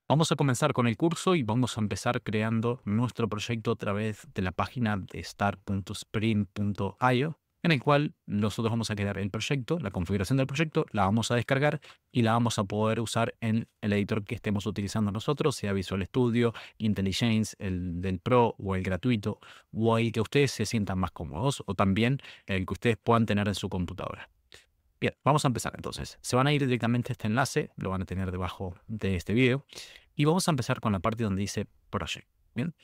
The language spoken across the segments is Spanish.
Vamos a comenzar con el curso y vamos a empezar creando nuestro proyecto a través de la página de start.spring.io, en el cual nosotros vamos a crear el proyecto, la configuración del proyecto, la vamos a descargar y la vamos a poder usar en el editor que estemos utilizando nosotros, sea Visual Studio, IntelliJ, el del Pro o el gratuito, o el que ustedes se sientan más cómodos, o también el que ustedes puedan tener en su computadora. Bien, vamos a empezar entonces. Se van a ir directamente a este enlace, lo van a tener debajo de este video. Y vamos a empezar con la parte donde dice Project. Bien,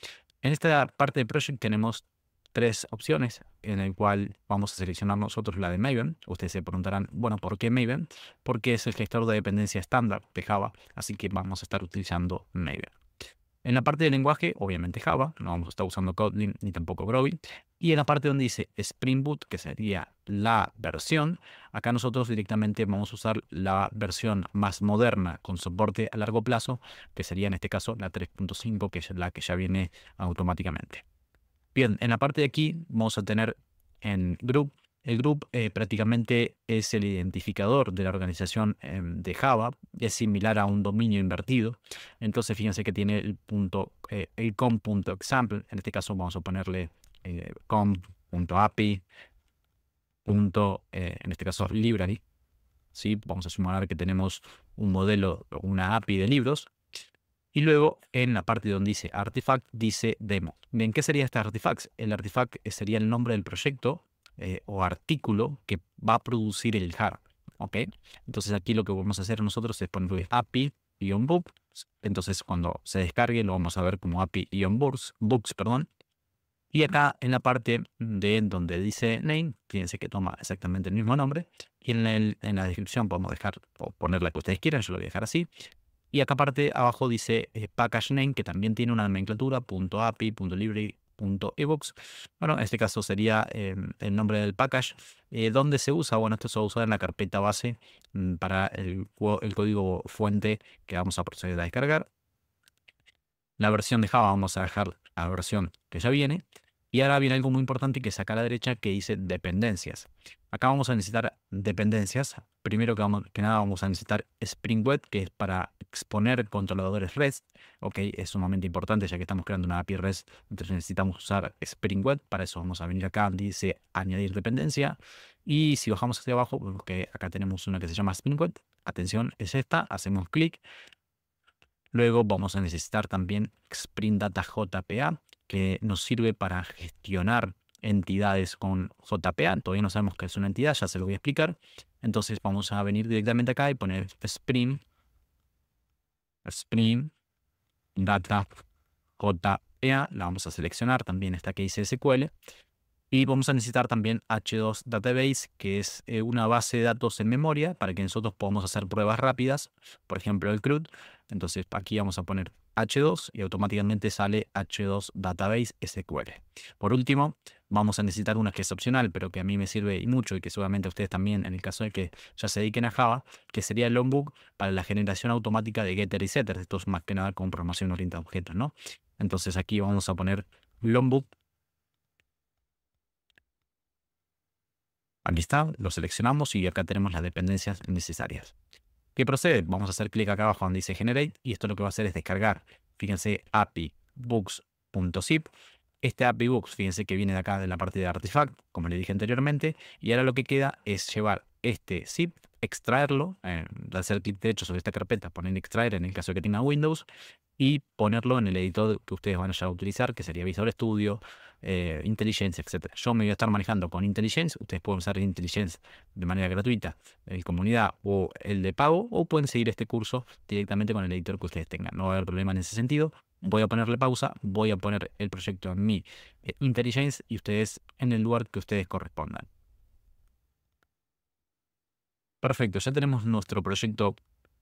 en esta parte de Project tenemos tres opciones en el cual vamos a seleccionar nosotros la de Maven. Ustedes se preguntarán, bueno, ¿por qué Maven? Porque es el gestor de dependencia estándar de Java, así que vamos a estar utilizando Maven. En la parte de lenguaje, obviamente Java, no vamos a estar usando Kotlin ni tampoco Groovy. Y en la parte donde dice Spring Boot, que sería la versión, acá nosotros directamente vamos a usar la versión más moderna con soporte a largo plazo, que sería en este caso la 3.5, que es la que ya viene automáticamente. Bien, en la parte de aquí vamos a tener en Group. El Group prácticamente es el identificador de la organización de Java. Es similar a un dominio invertido. Entonces fíjense que tiene el punto, el com.example. En este caso vamos a ponerle com.api, en este caso library. ¿Sí? Vamos a sumar que tenemos un modelo, una API de libros. Y luego en la parte donde dice artifact, dice demo. Bien, ¿qué sería este artifact? El artifact sería el nombre del proyecto o artículo que va a producir el jar. ¿Ok? Entonces aquí lo que vamos a hacer nosotros es ponerle API-book. Entonces cuando se descargue lo vamos a ver como API-books, perdón. Y acá en la parte de donde dice name, fíjense que toma exactamente el mismo nombre. Y en la descripción podemos dejar o poner la que ustedes quieran, yo lo voy a dejar así. Y acá parte abajo dice package name, que también tiene una nomenclatura, .api, .library, .ebooks. Bueno, en este caso sería el nombre del package. ¿Dónde se usa? Bueno, esto se va a usar en la carpeta base para el código fuente que vamos a proceder a descargar. La versión de Java vamos a dejar la versión que ya viene. Y ahora viene algo muy importante que es acá a la derecha que dice dependencias. Acá vamos a necesitar dependencias. Primero que nada vamos a necesitar Spring Boot, que es para exponer controladores REST. Ok, es sumamente importante ya que estamos creando una API REST. Entonces necesitamos usar Spring Boot. Para eso vamos a venir acá donde dice añadir dependencia. Y si bajamos hacia abajo, vemos que acá tenemos una que se llama Spring Boot. Atención, es esta. Hacemos clic. Luego vamos a necesitar también Spring Data JPA, que nos sirve para gestionar entidades con JPA. Todavía no sabemos qué es una entidad, ya se lo voy a explicar. Entonces vamos a venir directamente acá y poner Spring Data JPA. La vamos a seleccionar, también esta que dice SQL. Y vamos a necesitar también H2 Database, que es una base de datos en memoria para que nosotros podamos hacer pruebas rápidas, por ejemplo el CRUD. Entonces aquí vamos a poner H2 y automáticamente sale H2 Database SQL. Por último, vamos a necesitar una que es opcional, pero que a mí me sirve y mucho y que seguramente a ustedes también en el caso de que ya se dediquen a Java, que sería el Longbook para la generación automática de getter y setter. Esto es más que nada con programación orientada a objetos, ¿no? Entonces aquí vamos a poner Longbook. Aquí está, lo seleccionamos y acá tenemos las dependencias necesarias. ¿Qué procede? Vamos a hacer clic acá abajo donde dice Generate y esto lo que va a hacer es descargar. Fíjense, API books.zip. Este API books, fíjense que viene de acá de la parte de artifact, como le dije anteriormente, y ahora lo que queda es llevar este zip, extraerlo, hacer clic derecho sobre esta carpeta, poner extraer en el caso de que tenga Windows, y ponerlo en el editor que ustedes van a utilizar, que sería Visual Studio, IntelliJ, etc. Yo me voy a estar manejando con IntelliJ. Ustedes pueden usar IntelliJ de manera gratuita, en comunidad o el de pago, o pueden seguir este curso directamente con el editor que ustedes tengan. No va a haber problema en ese sentido. Voy a ponerle pausa, voy a poner el proyecto en mi IntelliJ y ustedes en el lugar que ustedes correspondan. Perfecto, ya tenemos nuestro proyecto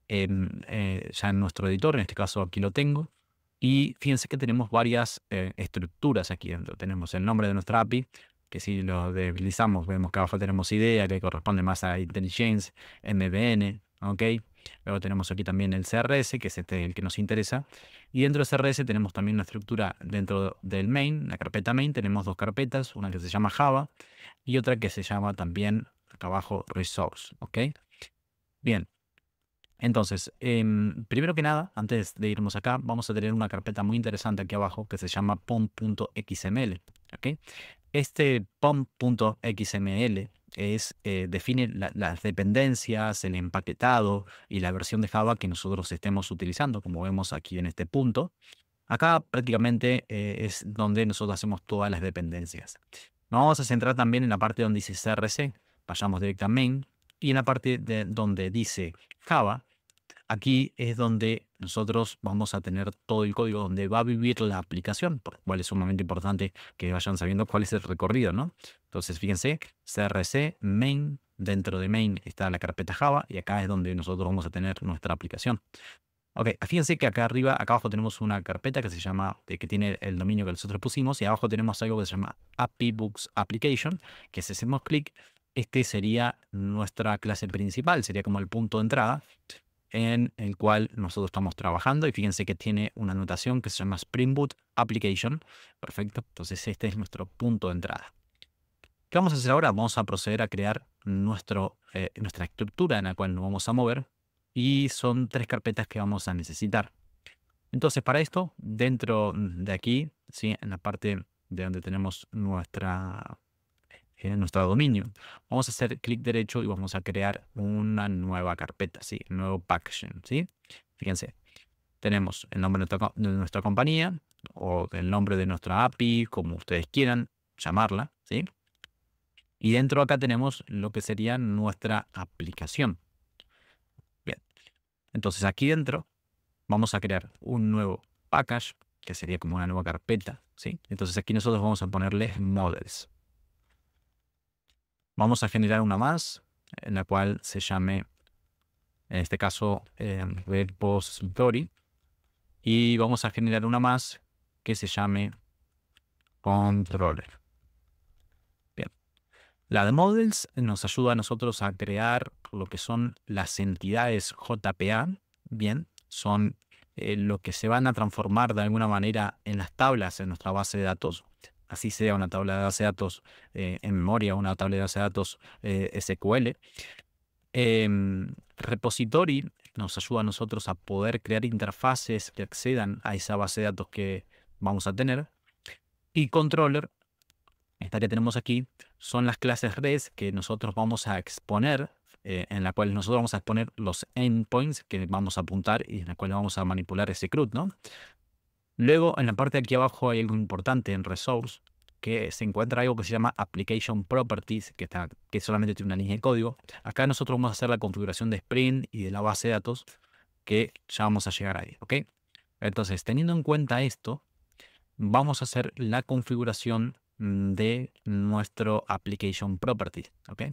ya en nuestro editor, en este caso aquí lo tengo. Y fíjense que tenemos varias estructuras aquí dentro. Tenemos el nombre de nuestra API, que si lo deslizamos vemos que abajo tenemos idea, que corresponde más a IntelliJ, MVN, ¿ok? Luego tenemos aquí también el CRS, que es el que nos interesa. Y dentro del CRS tenemos también una estructura dentro del main, la carpeta main. Tenemos dos carpetas, una que se llama Java y otra que se llama también acá abajo Resource, ¿ok? Bien. Entonces, primero que nada, antes de irnos acá, vamos a tener una carpeta muy interesante aquí abajo que se llama pom.xml. ¿Ok? Este pom.xml define las dependencias, el empaquetado y la versión de Java que nosotros estemos utilizando, como vemos aquí en este punto. Acá prácticamente es donde nosotros hacemos todas las dependencias. Nos vamos a centrar también en la parte donde dice CRC, vayamos directo a main, y en la parte donde dice Java. Aquí es donde nosotros vamos a tener todo el código donde va a vivir la aplicación, por lo cual es sumamente importante que vayan sabiendo cuál es el recorrido, ¿no? Entonces, fíjense, CRC, main, dentro de main está la carpeta Java y acá es donde nosotros vamos a tener nuestra aplicación. Ok, fíjense que acá arriba, acá abajo tenemos una carpeta que se llama, que tiene el dominio que nosotros pusimos y abajo tenemos algo que se llama API Books Application, que si hacemos clic, este sería nuestra clase principal, sería como el punto de entrada en el cual nosotros estamos trabajando y fíjense que tiene una anotación que se llama Spring Boot Application. Perfecto, entonces este es nuestro punto de entrada. ¿Qué vamos a hacer ahora? Vamos a proceder a crear nuestra estructura en la cual nos vamos a mover y son 3 carpetas que vamos a necesitar. Entonces para esto, dentro de aquí, ¿sí? En la parte de donde tenemos nuestro dominio. Vamos a hacer clic derecho y vamos a crear una nueva carpeta, ¿sí? Nuevo packaging, ¿sí? Fíjense, tenemos el nombre de nuestra compañía o el nombre de nuestra API, como ustedes quieran llamarla, ¿sí? Y dentro acá tenemos lo que sería nuestra aplicación. Bien, entonces aquí dentro vamos a crear un nuevo package, que sería como una nueva carpeta, ¿sí? Entonces aquí nosotros vamos a ponerle models. Vamos a generar una más, en la cual se llame, en este caso, repository. Y vamos a generar una más que se llame controller. Bien. La de models nos ayuda a nosotros a crear lo que son las entidades JPA. Bien, son lo que se van a transformar de alguna manera en las tablas en nuestra base de datos. Así sea una tabla de base de datos en memoria, una tabla de base de datos SQL. Repository nos ayuda a nosotros a poder crear interfaces que accedan a esa base de datos que vamos a tener. Y controller, esta que tenemos aquí, son las clases res que nosotros vamos a exponer, en la cual nosotros vamos a exponer los endpoints que vamos a apuntar y en la cual vamos a manipular ese CRUD, ¿no? Luego, en la parte de aquí abajo hay algo importante en Resource, que se encuentra algo que se llama Application Properties, que solamente tiene una línea de código. Acá nosotros vamos a hacer la configuración de Spring y de la base de datos, que ya vamos a llegar ahí, ¿ok? Entonces, teniendo en cuenta esto, vamos a hacer la configuración de nuestro Application Property, ¿ok?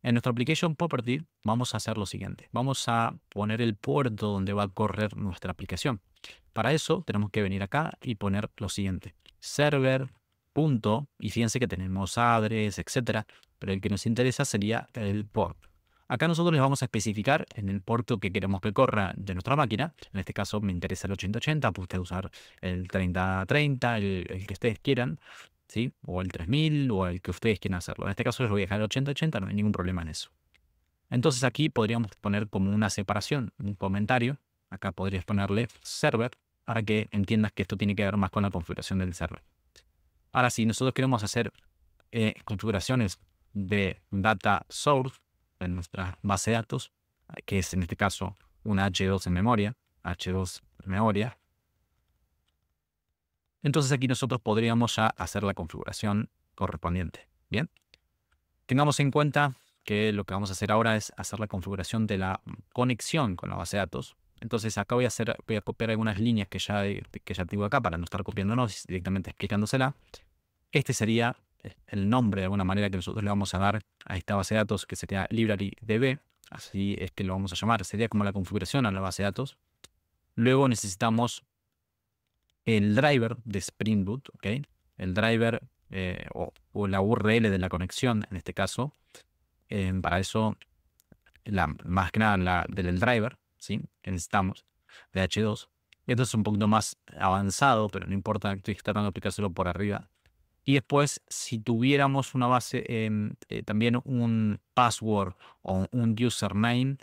En nuestro Application Property vamos a hacer lo siguiente. Vamos a poner el puerto donde va a correr nuestra aplicación. Para eso tenemos que venir acá y poner lo siguiente. Server, punto, y fíjense que tenemos address, etcétera, pero el que nos interesa sería el port. Acá nosotros les vamos a especificar en el puerto que queremos que corra de nuestra máquina. En este caso me interesa el 8080, puede usted usar el 3030, el que ustedes quieran, ¿sí? O el 3000 o el que ustedes quieran hacerlo. En este caso les voy a dejar el 8080, no hay ningún problema en eso. Entonces aquí podríamos poner como una separación, un comentario. Acá podrías ponerle server para que entiendas que esto tiene que ver más con la configuración del server. Ahora, si nosotros queremos hacer configuraciones de data source en nuestra base de datos, que es en este caso una H2 en memoria, entonces aquí nosotros podríamos ya hacer la configuración correspondiente. Bien, tengamos en cuenta que lo que vamos a hacer ahora es hacer la configuración de la conexión con la base de datos. Entonces acá voy a copiar algunas líneas que ya tengo acá para no estar copiándonos, directamente explicándosela. Este sería el nombre de alguna manera que nosotros le vamos a dar a esta base de datos, que sería LibraryDB. Así es que lo vamos a llamar. Sería como la configuración a la base de datos. Luego necesitamos el driver de Spring Boot, ¿ok? El driver o la URL de la conexión, en este caso. Para eso, más que nada del driver, ¿sí? Que necesitamos, de H2. Esto es un poquito más avanzado, pero no importa, estoy tratando de aplicárselo por arriba. Y después, si tuviéramos una base, también un password o un username,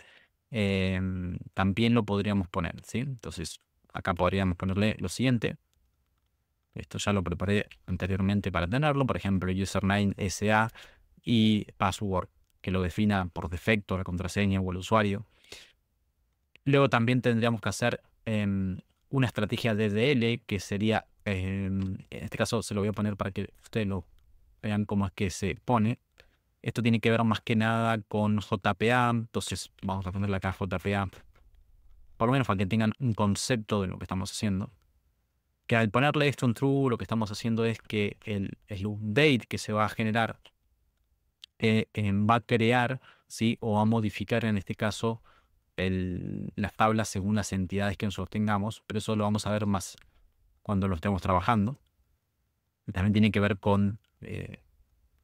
también lo podríamos poner, ¿sí? Entonces, acá podríamos ponerle lo siguiente. Esto ya lo preparé anteriormente para tenerlo. Por ejemplo, username SA y password, que lo defina por defecto la contraseña o el usuario. Luego también tendríamos que hacer una estrategia DDL, que sería, en este caso se lo voy a poner para que ustedes lo vean cómo es que se pone. Esto tiene que ver más que nada con JPA, entonces vamos a ponerle acá JPA, por lo menos para que tengan un concepto de lo que estamos haciendo. Que al ponerle esto en true, lo que estamos haciendo es que el update que se va a generar va a crear, ¿sí? O va a modificar en este caso las tablas según las entidades que nosotros tengamos, pero eso lo vamos a ver más cuando lo estemos trabajando. También tiene que ver con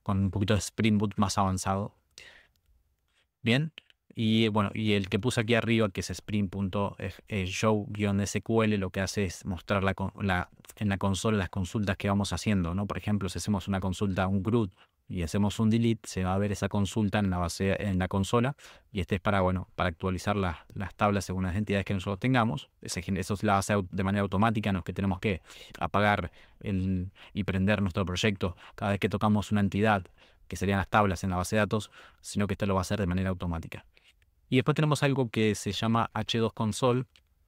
un poquito de Spring Boot más avanzado. Bien, y bueno, y el que puse aquí arriba, que es spring.show-sql, lo que hace es mostrar en la consola las consultas que vamos haciendo, ¿no? Por ejemplo, si hacemos una consulta a un CRUD y hacemos un delete, se va a ver esa consulta en en la consola, y este es para, bueno, para actualizar las tablas según las entidades que nosotros tengamos. Eso la hace de manera automática, no es que tenemos que apagar y prender nuestro proyecto cada vez que tocamos una entidad, que serían las tablas en la base de datos, sino que esto lo va a hacer de manera automática. Y después tenemos algo que se llama H2 Console.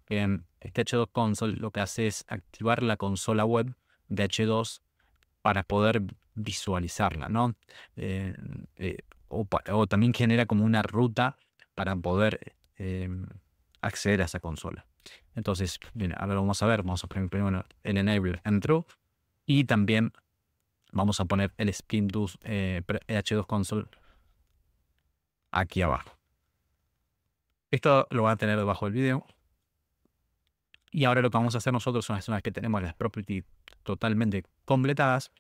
Este H2 Console lo que hace es activar la consola web de H2 para poder visualizarla, ¿no? O también genera como una ruta para poder acceder a esa consola. Entonces, bien, ahora lo vamos a ver. Vamos a poner primero el enable en true, y también vamos a poner el Spring2 H2 Console aquí abajo. Esto lo van a tener debajo del video. Y ahora lo que vamos a hacer nosotros, una vez que tenemos las properties totalmente completadas,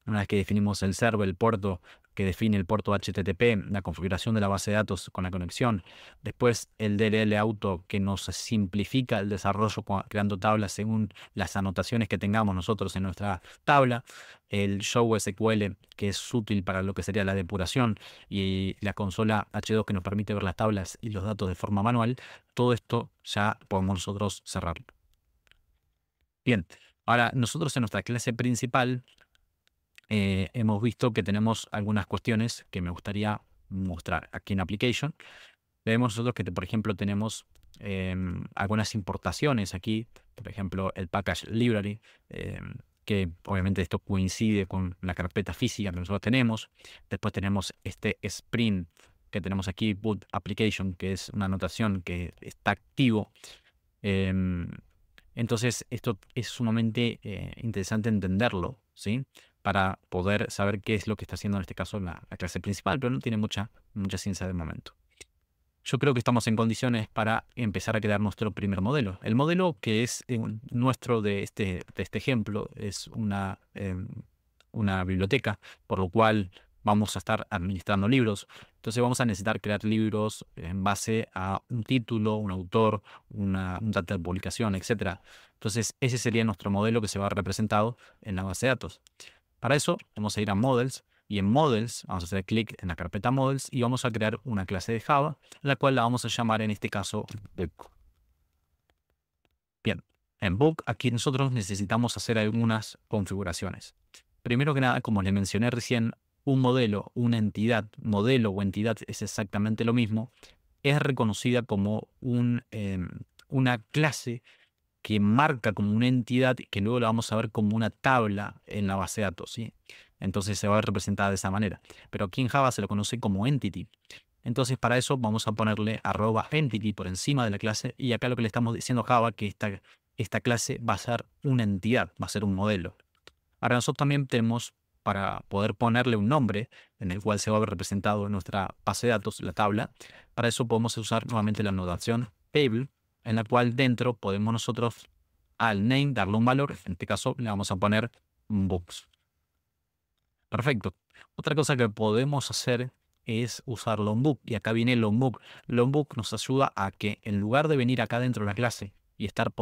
una vez que definimos el server, el puerto que define el puerto HTTP, la configuración de la base de datos con la conexión, después el DLL auto, que nos simplifica el desarrollo creando tablas según las anotaciones que tengamos nosotros en nuestra tabla, el show SQL, que es útil para lo que sería la depuración, y la consola H2, que nos permite ver las tablas y los datos de forma manual. Todo esto ya podemos nosotros cerrarlo. Bien, ahora nosotros en nuestra clase principal hemos visto que tenemos algunas cuestiones que me gustaría mostrar aquí en Application. Vemos nosotros que, por ejemplo, tenemos algunas importaciones aquí, por ejemplo, el package library, que obviamente esto coincide con la carpeta física que nosotros tenemos. Después tenemos este Spring que tenemos aquí, boot application, que es una anotación que está activo. Entonces, esto es sumamente interesante entenderlo, ¿sí? Para poder saber qué es lo que está haciendo en este caso la clase principal, pero no tiene mucha ciencia de momento. Yo creo que estamos en condiciones para empezar a crear nuestro primer modelo. El modelo que es nuestro de este ejemplo es una biblioteca, por lo cual vamos a estar administrando libros. Entonces vamos a necesitar crear libros en base a un título, un autor, una data de publicación, etc. Entonces ese sería nuestro modelo que se va a representado en la base de datos. Para eso vamos a ir a Models, y en Models vamos a hacer clic en la carpeta Models y vamos a crear una clase de Java, la cual la vamos a llamar en este caso Book. Bien, en Book aquí nosotros necesitamos hacer algunas configuraciones. Primero que nada, como les mencioné recién, un modelo, una entidad, modelo o entidad es exactamente lo mismo, es reconocida como una clase que marca como una entidad que luego la vamos a ver como una tabla en la base de datos, ¿sí? Entonces se va a ver representada de esa manera. Pero aquí en Java se lo conoce como entity. Entonces para eso vamos a ponerle @entity por encima de la clase, y acá lo que le estamos diciendo a Java que esta clase va a ser una entidad, va a ser un modelo. Ahora nosotros también tenemos, para poder ponerle un nombre en el cual se va a ver representado en nuestra base de datos, la tabla, para eso podemos usar nuevamente la notación table, en la cual dentro podemos nosotros al name darle un valor. En este caso le vamos a poner books. Perfecto. Otra cosa que podemos hacer es usar longbook, y acá viene longbook. Longbook nos ayuda a que en lugar de venir acá dentro de la clase y estar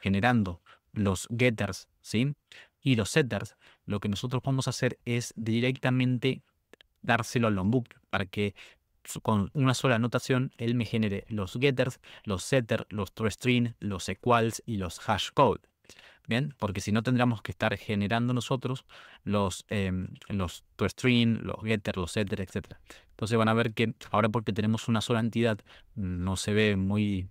generando los getters, ¿sí? Y los setters, lo que nosotros vamos a hacer es directamente dárselo al longbook para que con una sola anotación, él me genere los getters, los setters, los toString, los equals y los hashcode. Bien, porque si no tendríamos que estar generando nosotros los toString, los getters, los setters, etc. Entonces van a ver que ahora, porque tenemos una sola entidad, no se ve muy...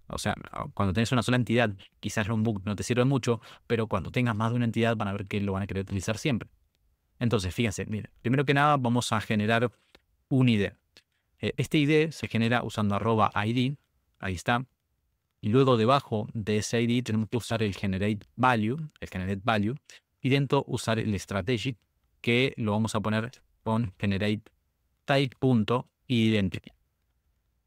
o sea, cuando tenés una sola entidad, quizás un book no te sirve mucho, pero cuando tengas más de una entidad van a ver que lo van a querer utilizar siempre. Entonces, fíjense, miren, primero que nada vamos a generar un ID. Este ID se genera usando @id, ahí está. Y luego debajo de ese ID tenemos que usar el generate value, y dentro usar el strategic, que lo vamos a poner con generate type.identity.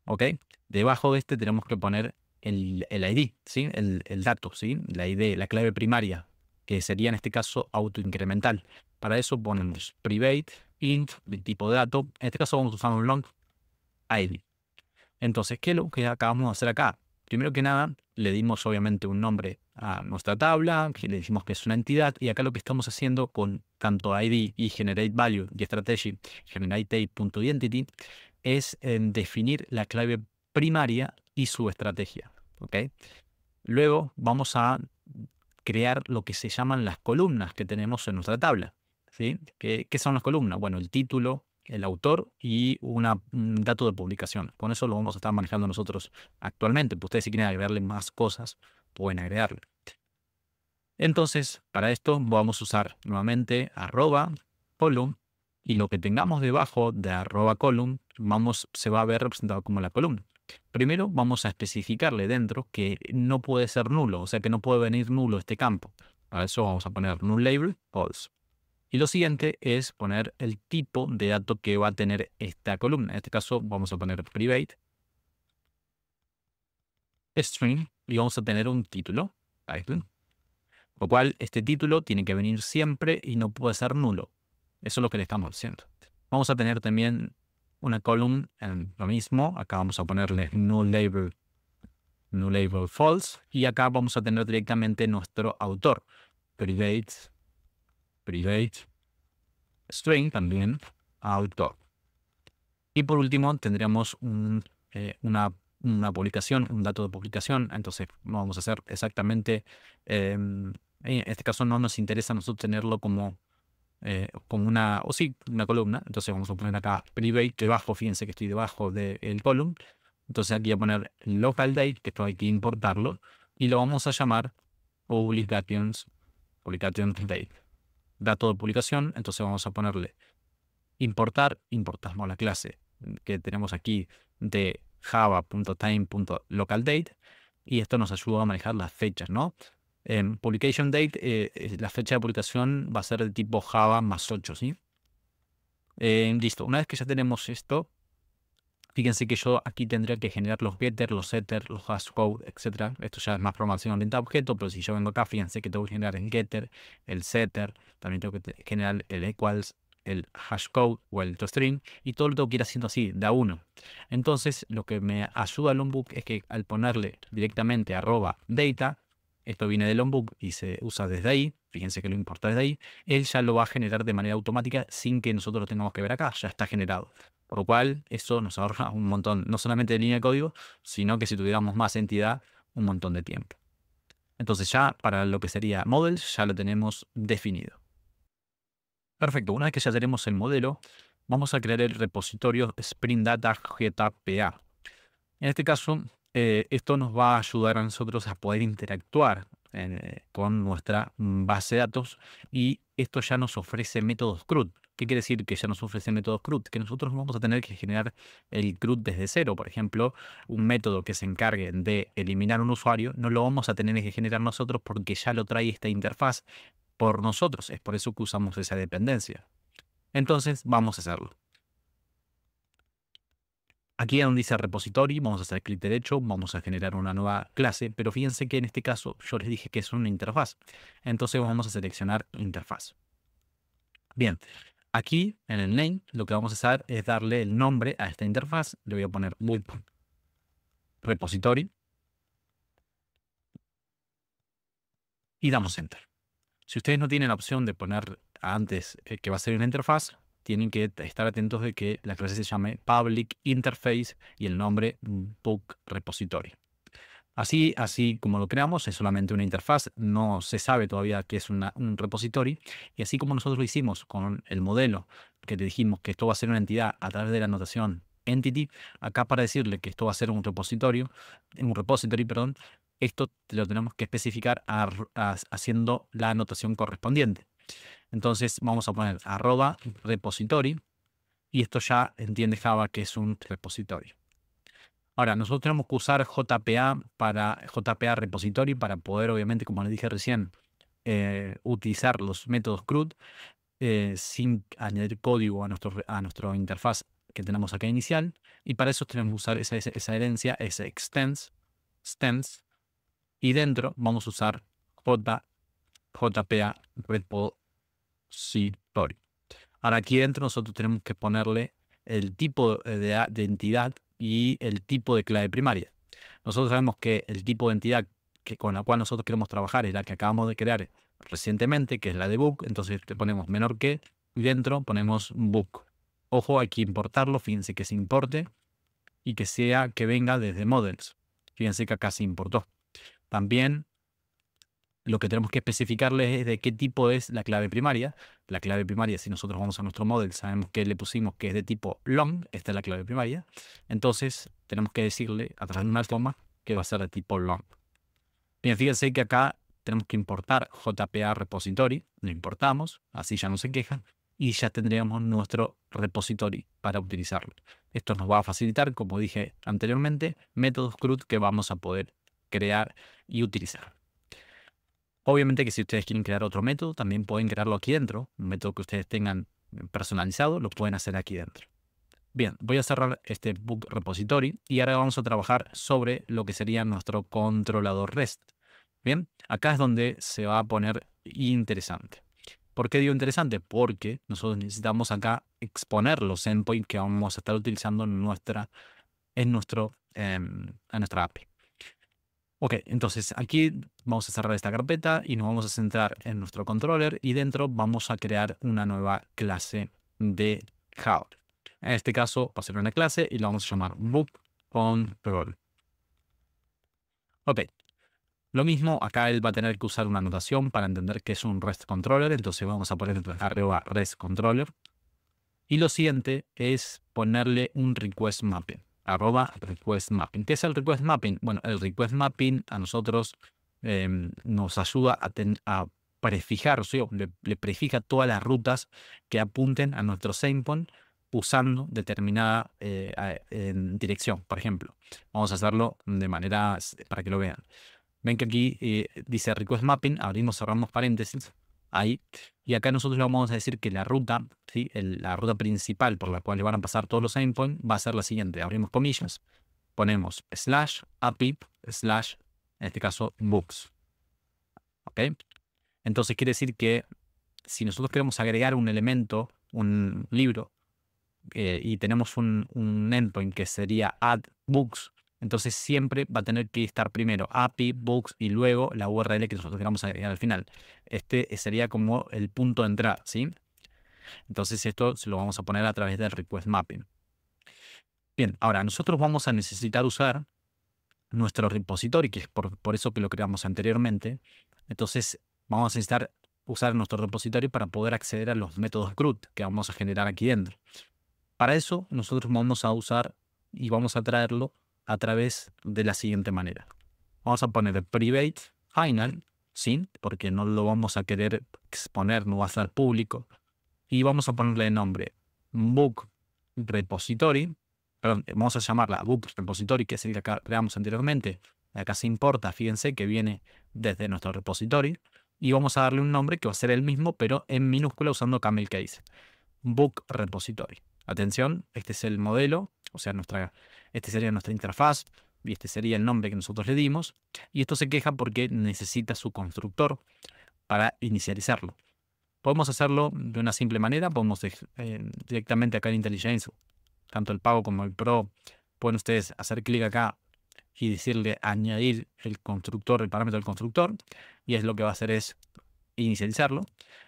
¿Ok? Debajo de este tenemos que poner el ID, ¿sí? El dato, ¿sí? La ID, la clave primaria, que sería en este caso autoincremental. Para eso ponemos private int de tipo de dato. En este caso vamos a usar un long ID. Entonces, ¿qué es lo que acabamos de hacer acá? Primero que nada, le dimos obviamente un nombre a nuestra tabla, que le decimos que es una entidad, y acá lo que estamos haciendo con tanto ID y generate value y strategy, generate.identity, es definir la clave primaria y su estrategia. ¿Ok? Luego vamos a crear lo que se llaman las columnas que tenemos en nuestra tabla. ¿Sí? ¿Qué son las columnas? Bueno, el título, el autor y un dato de publicación. Con eso lo vamos a estar manejando nosotros actualmente. Ustedes, si quieren agregarle más cosas, pueden agregarle. Entonces, para esto vamos a usar nuevamente @column, y lo que tengamos debajo de @column se va a ver representado como la columna. Primero vamos a especificarle dentro que no puede ser nulo, o sea que no puede venir nulo este campo. Para eso vamos a poner null label false. Y lo siguiente es poner el tipo de dato que va a tener esta columna. En este caso vamos a poner private string y vamos a tener un título, title, lo cual este título tiene que venir siempre y no puede ser nulo. Eso es lo que le estamos diciendo. Vamos a tener también una column en lo mismo. Acá vamos a ponerle null label false, y acá vamos a tener directamente nuestro autor, private string también autor. Y por último tendríamos una publicación, un dato de publicación. Entonces no vamos a hacer exactamente, en este caso no nos interesa a nosotros tenerlo como una columna. Entonces vamos a poner acá private debajo. Fíjense que estoy debajo del column. Entonces aquí voy a poner local date, que esto hay que importarlo, y lo vamos a llamar publication date, dato de publicación. Entonces vamos a ponerle importamos la clase que tenemos aquí de java.time.localDate, y esto nos ayuda a manejar las fechas, ¿no? En publication date, la fecha de publicación va a ser de tipo Java +8, ¿sí? Listo. Una vez que ya tenemos esto, fíjense que yo aquí tendría que generar los getters, los setters, los hashcode, etc. Esto ya es más programación orientada a objeto, pero si yo vengo acá, fíjense que tengo que generar el getter, el setter, también tengo que generar el equals, el hashcode o el toString, y todo lo tengo que ir haciendo así, de a uno. Entonces, lo que me ayuda al Lombok es que al ponerle directamente @data, esto viene del Lombok y se usa desde ahí, fíjense que lo importa desde ahí, él ya lo va a generar de manera automática sin que nosotros lo tengamos que ver acá, ya está generado. Por lo cual, eso nos ahorra un montón, no solamente de línea de código, sino que si tuviéramos más entidad, un montón de tiempo. Entonces ya para lo que sería models, ya lo tenemos definido. Perfecto, una vez que ya tenemos el modelo, vamos a crear el repositorio Spring Data GTPA. En este caso, esto nos va a ayudar a nosotros a poder interactuar con nuestra base de datos, y esto ya nos ofrece métodos CRUD. ¿Qué quiere decir que ya nos ofrece métodos CRUD? Que nosotros vamos a tener que generar el CRUD desde cero. Por ejemplo, un método que se encargue de eliminar un usuario no lo vamos a tener que generar nosotros, porque ya lo trae esta interfaz por nosotros. Es por eso que usamos esa dependencia. Entonces vamos a hacerlo. Aquí donde dice repository, vamos a hacer clic derecho, vamos a generar una nueva clase, pero fíjense que en este caso yo les dije que es una interfaz. Entonces vamos a seleccionar interfaz. Bien, aquí en el name lo que vamos a hacer es darle el nombre a esta interfaz. Le voy a poner repository y damos enter. Si ustedes no tienen la opción de poner antes que va a ser una interfaz, tienen que estar atentos de que la clase se llame Public Interface y el nombre Book Repository. Así como lo creamos, es solamente una interfaz, no se sabe todavía qué es un repository, y así como nosotros lo hicimos con el modelo, que te dijimos que esto va a ser una entidad a través de la notación entity, acá para decirle que esto va a ser un repository, perdón, esto lo tenemos que especificar haciendo la anotación correspondiente. Entonces vamos a poner @repository, y esto ya entiende Java que es un repositorio. Ahora, nosotros tenemos que usar JPA repository para poder, obviamente, como les dije recién, utilizar los métodos CRUD sin añadir código a nuestra interfaz que tenemos acá inicial. Y para eso tenemos que usar esa herencia, ese extends, y dentro vamos a usar JPA repository. Ahora, aquí dentro nosotros tenemos que ponerle el tipo de entidad y el tipo de clave primaria. Nosotros sabemos que el tipo de entidad con la cual nosotros queremos trabajar es la que acabamos de crear recientemente, que es la de book. Entonces le ponemos menor que y dentro ponemos book. Ojo, hay que importarlo. Fíjense que se importe y que venga desde models. Fíjense que acá se importó. También lo que tenemos que especificarle es de qué tipo es la clave primaria. La clave primaria, si nosotros vamos a nuestro model, sabemos que le pusimos que es de tipo long. Esta es la clave primaria. Entonces, tenemos que decirle, a través de una toma, que va a ser de tipo long. Bien, fíjense que acá tenemos que importar JPA repository. Lo importamos, así ya no se quejan. Y ya tendríamos nuestro repository para utilizarlo. Esto nos va a facilitar, como dije anteriormente, métodos CRUD que vamos a poder crear y utilizar. Obviamente que si ustedes quieren crear otro método, también pueden crearlo aquí dentro. Un método que ustedes tengan personalizado, lo pueden hacer aquí dentro. Bien, voy a cerrar este book repository y ahora vamos a trabajar sobre lo que sería nuestro controlador REST. Bien, acá es donde se va a poner interesante. ¿Por qué digo interesante? Porque nosotros necesitamos acá exponer los endpoints que vamos a estar utilizando en nuestra API. Ok, entonces aquí vamos a cerrar esta carpeta y nos vamos a centrar en nuestro controller y dentro vamos a crear una nueva clase de Java. En este caso va a ser una clase y la vamos a llamar book control. Ok, lo mismo, acá él va a tener que usar una anotación para entender que es un REST controller, entonces vamos a poner arriba REST controller. Y lo siguiente es ponerle un request mapping. @request mapping. ¿Qué es el request mapping? Bueno, el request mapping a nosotros nos ayuda a prefijar, o sea, le prefija todas las rutas que apunten a nuestro endpoint usando determinada dirección. Por ejemplo, vamos a hacerlo de manera para que lo vean. Ven que aquí dice request mapping, abrimos, cerramos paréntesis, ahí, y acá nosotros le vamos a decir que la ruta, ¿sí? La ruta principal por la cual le van a pasar todos los endpoints va a ser la siguiente. Abrimos comillas, ponemos /API/ en este caso books. ¿Ok? Entonces quiere decir que si nosotros queremos agregar un elemento, un libro, y tenemos un endpoint que sería add books, entonces siempre va a tener que estar primero API, books y luego la URL que nosotros queramos agregar al final. Este sería como el punto de entrada, ¿sí? Entonces esto se lo vamos a poner a través del request mapping. Bien, ahora nosotros vamos a necesitar usar nuestro repository, que es por eso que lo creamos anteriormente. Entonces vamos a necesitar usar nuestro repository para poder acceder a los métodos CRUD que vamos a generar aquí dentro. Para eso nosotros vamos a usar y vamos a traerlo a través de la siguiente manera. Vamos a poner private final, ¿sí? Porque no lo vamos a querer exponer, no va a ser público. Y vamos a ponerle nombre book repository. Perdón, vamos a llamarla book repository, que es el que acá creamos anteriormente. Acá se importa, fíjense que viene desde nuestro repository. Y vamos a darle un nombre que va a ser el mismo, pero en minúscula usando camel case. Book repository. Atención, este es el modelo, o sea, este sería nuestra interfaz y este sería el nombre que nosotros le dimos. Y esto se queja porque necesita su constructor para inicializarlo. Podemos hacerlo de una simple manera, podemos directamente acá en IntelliJ, tanto el pago como el Pro, pueden ustedes hacer clic acá y decirle añadir el constructor, el parámetro del constructor, y es lo que va a hacer es inicializarlo.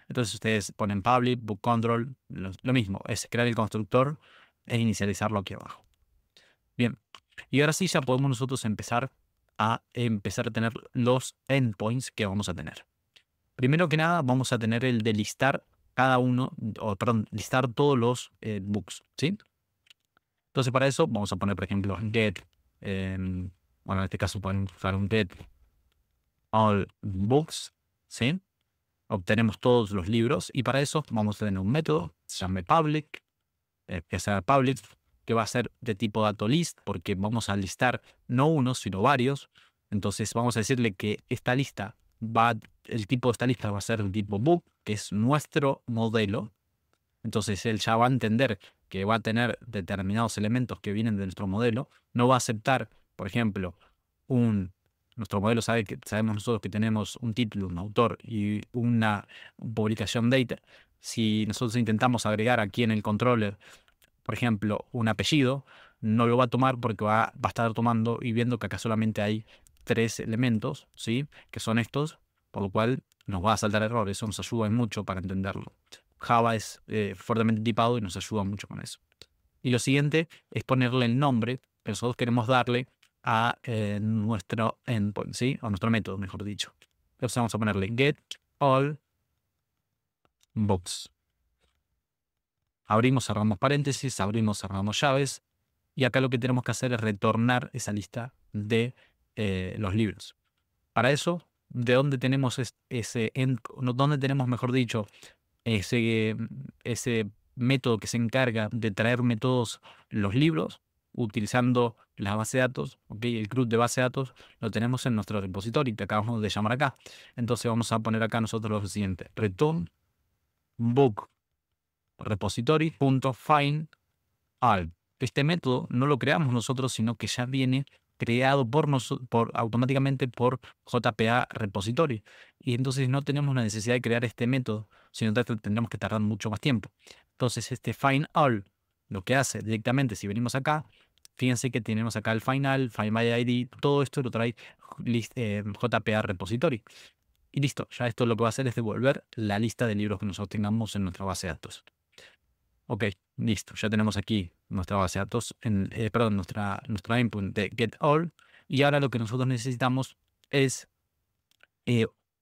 Entonces ustedes ponen public, book control, lo mismo, es crear el constructor e inicializarlo aquí abajo. Bien, y ahora sí ya podemos nosotros empezar a tener los endpoints que vamos a tener. Primero que nada vamos a tener el de listar listar todos los books, ¿sí? Entonces para eso vamos a poner, por ejemplo, get, bueno, en este caso podemos usar un get all books, ¿sí? Obtenemos todos los libros y para eso vamos a tener un método que se llame public, que sea public, que va a ser de tipo DatoList, porque vamos a listar no uno, sino varios. Entonces vamos a decirle que esta lista el tipo de esta lista va a ser el tipo book, que es nuestro modelo. Entonces él ya va a entender que va a tener determinados elementos que vienen de nuestro modelo. No va a aceptar, por ejemplo, nuestro modelo sabemos nosotros que tenemos un título, un autor y una publicación date. Si nosotros intentamos agregar aquí en el controller, por ejemplo, un apellido, no lo va a tomar porque va a estar tomando y viendo que acá solamente hay 3 elementos, ¿sí? Que son estos, por lo cual nos va a saltar error. Eso nos ayuda mucho para entenderlo. Java es fuertemente tipado y nos ayuda mucho con eso. Y lo siguiente es ponerle el nombre que nosotros queremos darle a nuestro endpoint, ¿sí? A nuestro método, mejor dicho. Entonces vamos a ponerle get all books. Abrimos, cerramos paréntesis, abrimos, cerramos llaves. Y acá lo que tenemos que hacer es retornar esa lista de los libros. Para eso, ¿de dónde tenemos dónde tenemos, mejor dicho, ese método que se encarga de traerme todos los libros? Utilizando la base de datos, el CRUD de base de datos, lo tenemos en nuestro repositorio que acabamos de llamar acá. Entonces vamos a poner acá nosotros lo siguiente: return book repository.find all. Este método no lo creamos nosotros, sino que ya viene creado automáticamente por JPA Repository. Y entonces no tenemos la necesidad de crear este método, sino que tendremos que tardar mucho más tiempo. Entonces este find all lo que hace directamente, si venimos acá, fíjense que tenemos acá el final, find by ID, todo esto lo trae JPA Repository. Y listo, ya esto lo que va a hacer es devolver la lista de libros que nosotros tengamos en nuestra base de datos. Ok, listo, ya tenemos aquí nuestra base de datos, nuestra input de getAll. Y ahora lo que nosotros necesitamos es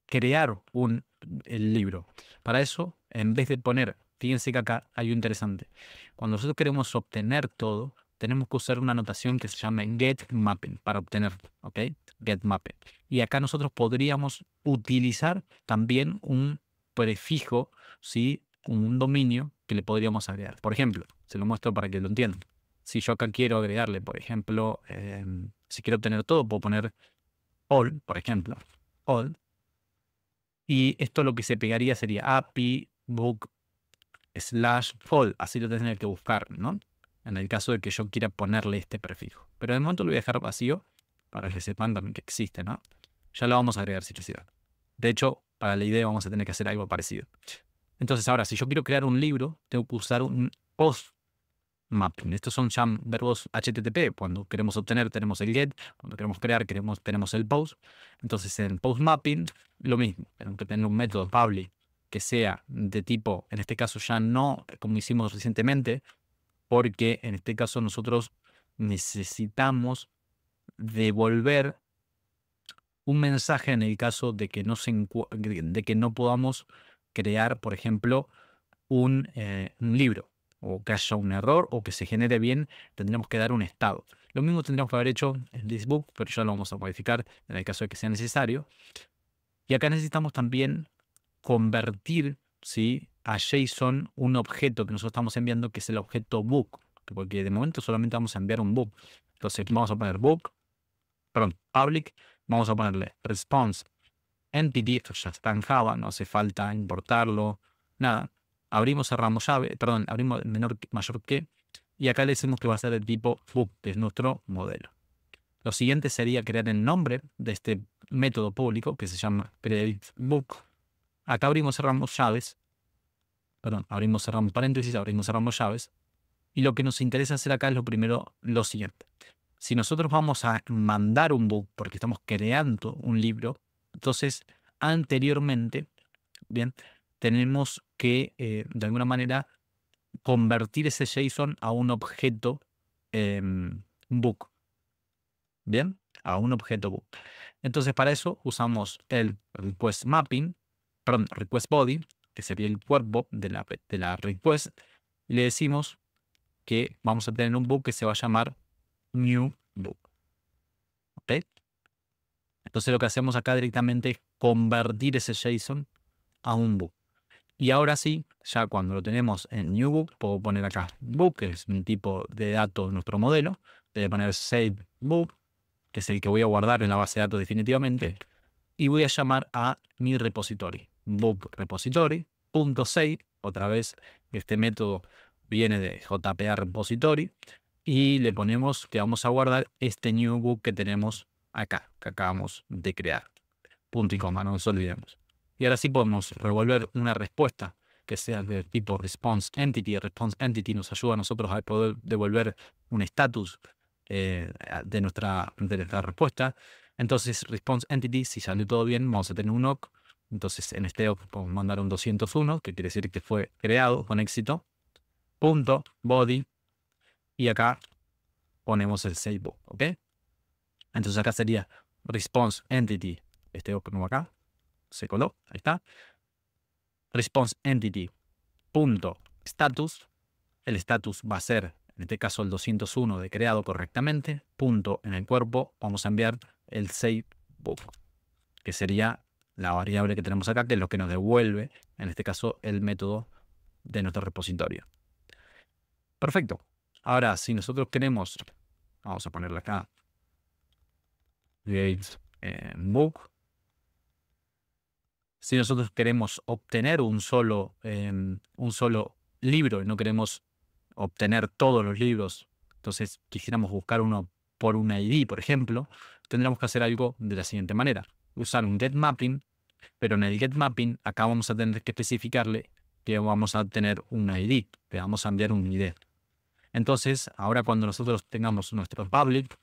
crear el libro. Para eso, en vez de poner, fíjense que acá hay un interesante. Cuando nosotros queremos obtener todo, tenemos que usar una notación que se llama getMapping para obtener, ¿ok? GetMapping. Y acá nosotros podríamos utilizar también un prefijo, ¿sí? Un dominio que le podríamos agregar. Por ejemplo, se lo muestro para que lo entiendan. Si yo acá quiero agregarle, por ejemplo, si quiero obtener todo, puedo poner all, por ejemplo, all. Y esto lo que se pegaría sería API book /all. Así lo tendría que buscar, ¿no? En el caso de que yo quiera ponerle este prefijo. Pero de momento lo voy a dejar vacío para que sepan también que existe, ¿no? Ya lo vamos a agregar si necesidad. De hecho, para la idea vamos a tener que hacer algo parecido. Entonces ahora, si yo quiero crear un libro, tengo que usar un post mapping. Estos son ya verbos HTTP. Cuando queremos obtener tenemos el get, cuando queremos crear tenemos el post. Entonces en post mapping lo mismo, tenemos que tener un método public que sea de tipo, en este caso ya no como hicimos recientemente, porque en este caso nosotros necesitamos devolver un mensaje en el caso de que no podamos crear, por ejemplo, un libro, o que haya un error o que se genere bien, tendremos que dar un estado. Lo mismo tendríamos que haber hecho en this book, pero ya lo vamos a modificar en el caso de que sea necesario. Y acá necesitamos también convertir, ¿sí?, a JSON un objeto que nosotros estamos enviando, que es el objeto book, porque de momento solamente vamos a enviar un book. Entonces vamos a poner public, vamos a ponerle response entity, esto ya está en Java, no hace falta importarlo, nada. Abrimos, cerramos llave, abrimos mayor que, y acá le decimos que va a ser el tipo book, que es nuestro modelo. Lo siguiente sería crear el nombre de este método público que se llama createBook. Acá abrimos, cerramos llaves, abrimos, cerramos paréntesis, abrimos, cerramos llaves. Y lo que nos interesa hacer acá es lo siguiente. Si nosotros vamos a mandar un book porque estamos creando un libro, entonces anteriormente bien, tenemos que, de alguna manera, convertir ese JSON a un objeto book, bien, a un objeto book. Entonces, para eso usamos el request mapping, perdón, request body, que sería el cuerpo de la request, y le decimos que vamos a tener un book que se va a llamar new book. ¿Ok? Entonces lo que hacemos acá directamente es convertir ese JSON a un book. Y ahora sí, ya cuando lo tenemos en new book, puedo poner acá book, que es un tipo de dato de nuestro modelo. Voy a poner save book, que es el que voy a guardar en la base de datos definitivamente. Y voy a llamar a mi repository, book repository.save. Otra vez, este método viene de JPA repository. Y le ponemos que vamos a guardar este new book que tenemos acá, que acabamos de crear. Punto y coma, no nos olvidemos. Y ahora sí podemos revolver una respuesta que sea de tipo response entity. Response entity nos ayuda a nosotros a poder devolver un estatus de nuestra respuesta. Entonces, response entity, si sale todo bien, vamos a tener un OC. Entonces, en este OC podemos mandar un 201, que quiere decir que fue creado con éxito. Punto, body. Y acá ponemos el save book, ¿ok? Entonces acá sería response entity, este OC nuevo acá, se coló, ahí está. Response entity punto status, el status va a ser, en este caso, el 201 de creado correctamente, punto en el cuerpo, vamos a enviar el save book, que sería la variable que tenemos acá, que es lo que nos devuelve, en este caso, el método de nuestro repositorio. Perfecto. Ahora, si nosotros queremos, vamos a ponerle acá, create book. Si nosotros queremos obtener un solo libro y no queremos obtener todos los libros, entonces quisiéramos buscar uno por un ID, por ejemplo, tendríamos que hacer algo de la siguiente manera. Usar un get mapping, pero en el get mapping acá vamos a tener que especificarle que vamos a tener un ID, que vamos a enviar un ID. Entonces, ahora cuando nosotros tengamos nuestro public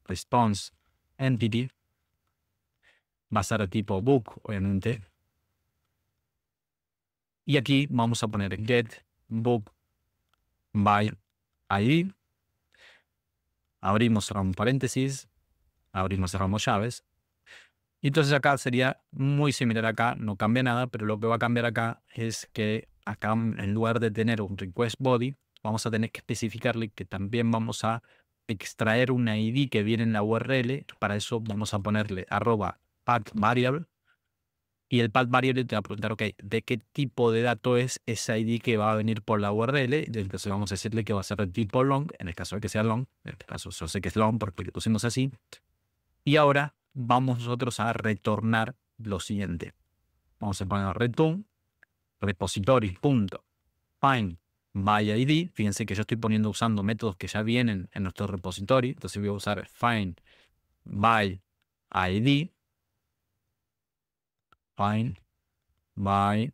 response entity, va a ser de tipo book, obviamente. Y aquí vamos a poner get book by ID. Abrimos, cerramos paréntesis. Abrimos, cerramos llaves. Y entonces acá sería muy similar acá, no cambia nada, pero lo que va a cambiar acá es que acá, en lugar de tener un request body, vamos a tener que especificarle que también vamos a extraer una ID que viene en la URL. Para eso vamos a ponerle @path variable. Y el path variable te va a preguntar, ok, ¿de qué tipo de dato es esa ID que va a venir por la URL? Entonces vamos a decirle que va a ser de tipo long, en el caso de que sea long. En este caso yo sé que es long porque lo pusimos así. Y ahora vamos nosotros a retornar lo siguiente. Vamos a poner return repository.find by ID. Fíjense que yo estoy usando métodos que ya vienen en nuestro repository. Entonces voy a usar find by ID. Find by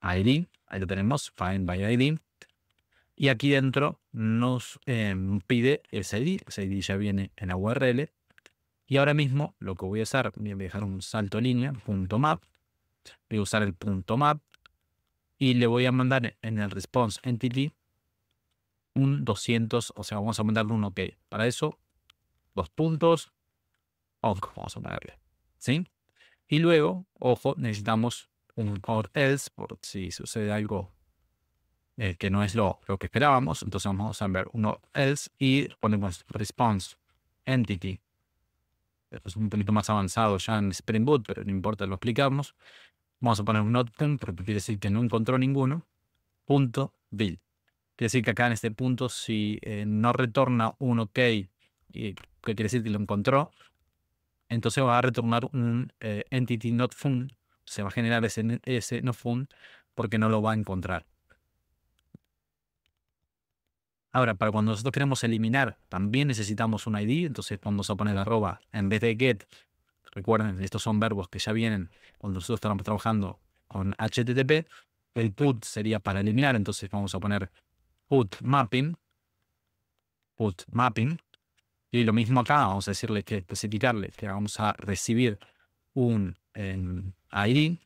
ID, ahí lo tenemos, find by ID. Y aquí dentro nos pide ese ID ya viene en la URL. Y ahora mismo lo que voy a hacer, voy a dejar un salto en línea, .map, voy a usar el .map y le voy a mandar en el response entity un 200, o sea, vamos a mandarle un OK. Para eso, 2 puntos, OK, vamos a ponerle, ¿sí? Y luego, ojo, necesitamos un or else, por si sucede algo que no es lo que esperábamos. Entonces vamos a ver uno else y ponemos response entity. Esto es un poquito más avanzado ya en Spring Boot, pero no importa, lo explicamos. Vamos a poner un notepad, porque quiere decir que no encontró ninguno. Punto build. Quiere decir que acá en este punto, si no retorna un OK, y que quiere decir que lo encontró, entonces va a retornar un entity not found. Se va a generar ese not found porque no lo va a encontrar. Ahora, para cuando nosotros queremos eliminar, también necesitamos un ID. Entonces vamos a poner arroba en vez de get. Recuerden, estos son verbos que ya vienen cuando nosotros estamos trabajando con HTTP. El put sería para eliminar. Entonces vamos a poner put mapping. Put mapping. Y lo mismo acá, vamos a decirle que especificarle que vamos a recibir un en ID.